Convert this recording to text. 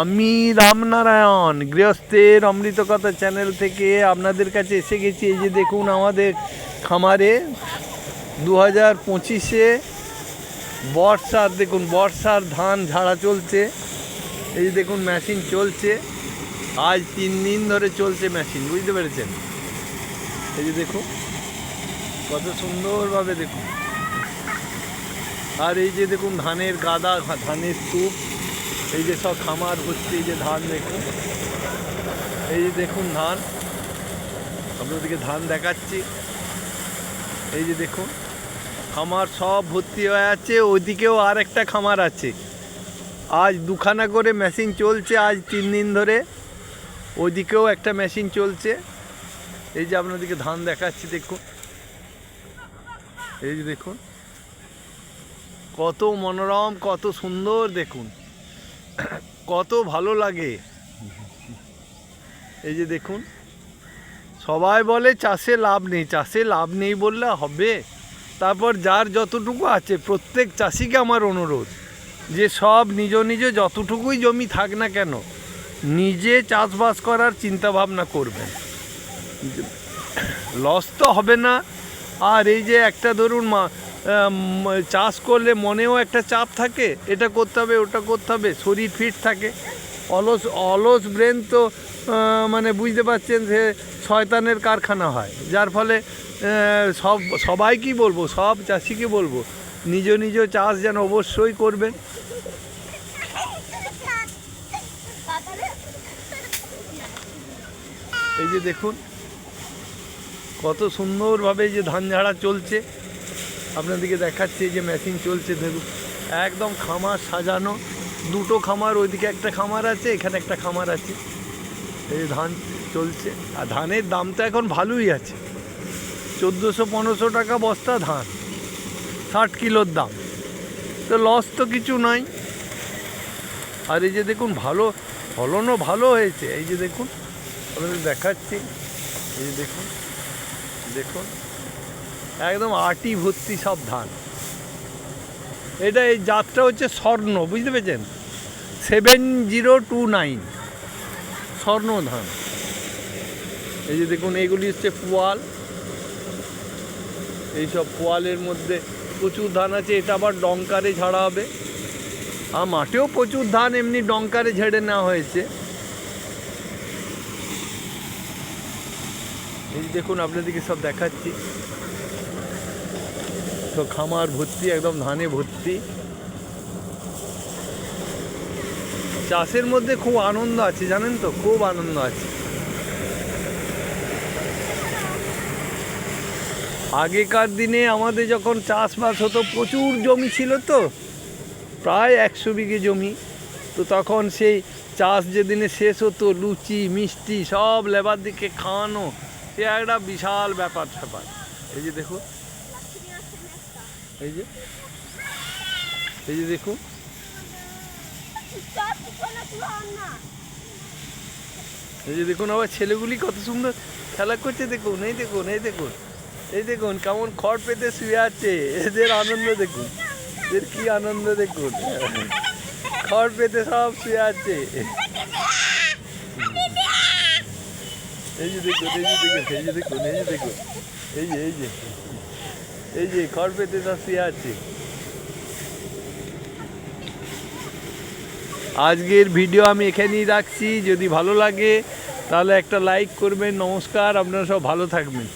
আমি রামনারায়ণ গৃহস্থের অমৃত কথা চ্যানেল থেকে আপনাদের কাছে এসে গেছি। এই যে দেখুন আমাদের খামারে 2025-এ বর্ষার, দেখুন বর্ষার ধান ঝাড়া চলছে। এই যে দেখুন মেশিন চলছে, আজ 3 দিন ধরে চলছে মেশিন, বুঝতে পেরেছেন? এই যে দেখুন কত সুন্দরভাবে দেখুন। আর এই যে দেখুন ধানের গাদা, ধানের স্তূপ, এই যে সব খামার হচ্ছে। এই যে ধান দেখুন, এই যে দেখুন ধান, আপনাদেরকে ধান দেখাচ্ছি। এই যে দেখুন খামার সব ভর্তি হয়ে আছে। ওইদিকেও আর একটা খামার আছে, আজ 2খানা করে মেশিন চলছে, আজ 3 দিন ধরে। ওইদিকেও একটা মেশিন চলছে। এই যে আপনাদেরকে ধান দেখাচ্ছি, দেখুন এই যে দেখুন কত মনোরম, কত সুন্দর, দেখুন কত ভালো লাগে। এই যে দেখুন সবাই বলে চাষে লাভ নেই, চাষে লাভ নেই বললে হবে? তারপর যার যতটুকু আছে, প্রত্যেক চাষিকে আমার অনুরোধ যে সব নিজ নিজ যতটুকুই জমি থাক না কেন, নিজে চাষবাস করার চিন্তা ভাবনা করবেন, লস তো হবে না। আর এই যে একটা ধরুন চাষ করলে মনেও একটা চাপ থাকে, এটা করতে হবে ওটা করতে হবে, শরীর ফিট থাকে। অলস ব্রেন তো মানে বুঝতে পারছেন যে শয়তানের কারখানা হয়, যার ফলে সবাইকেই বলবো, সব চাষিকে বলবো নিজ নিজ চাষ যেন অবশ্যই করবেন। এই যে দেখুন কত সুন্দরভাবে যে ধান ঝাড়া চলছে, আপনাদেরকে দেখাচ্ছি। এই যে মেশিন চলছে দেখুন, একদম খামার সাজানো। 2টো খামার, ওইদিকে একটা খামার আছে, এখানে একটা খামার আছে। এই যে ধান চলছে, আর ধানের দাম তো এখন ভালোই আছে, 1400-1500 টাকা বস্তা ধান, 60 কিলোর দাম, তো লস তো কিছু নাই। আর এই যে দেখুন ভালো ফলনও ভালো হয়েছে। এই যে দেখুন আপনাদের দেখাচ্ছি, এই যে দেখুন দেখুন একদম আটি ভর্তি সব ধান। এটা এই জাতটা হচ্ছে স্বর্ণ, বুঝতে পেরেছেন? 7029 স্বর্ণ ধান। এই যে দেখুন এইগুলি হচ্ছে পোয়াল, এইসব পোয়ালের মধ্যে প্রচুর ধান আছে। এটা আবার ডঙ্কারে ঝাড়া হবে, আর মাঠেও প্রচুর ধান এমনি ডঙ্কারে ঝেড়ে নেওয়া হয়েছে। এই যে দেখুন আপনাদেরকে সব দেখাচ্ছি, তো খামার ভর্তি, একদম ধানে ভর্তি। চাষের মধ্যে খুব আনন্দ আছে, জানেন তো, খুব আনন্দ আছে। আগেকার দিনে আমাদের যখন চাষবাস হতো, প্রচুর জমি ছিল, তো প্রায় 100 বিঘে জমি। তো তখন সেই চাষ যেদিনে শেষ হতো, লুচি মিষ্টি সব লেবার দিকে খাওয়ানো, সে একটা বিশাল ব্যাপার স্যাপার। এই যে দেখুন, এই যে এই যে দেখুন এই যে দেখুন আবার ছেলেগুলি কত সুন্দর খেলা করছে, দেখুন এই দেখুন এই দেখুন এই দেখুন কেমন খড় পেতে শুয়ে আছে। এদের আনন্দ দেখুন, এদের কি আনন্দ দেখুন, খড় পেতে সব শুয়ে আছে। এই যে দেখুন, এই যে দেখুন, এই যে দেখুন, এই যে দেখুন, এই যে এই যে এই যে খড় পেতে সব শুয়ে আছে। আজকের ভিডিও আমি এখানেই রাখছি। যদি ভালো লাগে তাহলে একটা লাইক করবেন। নমস্কার, আপনারা সব ভালো থাকবেন।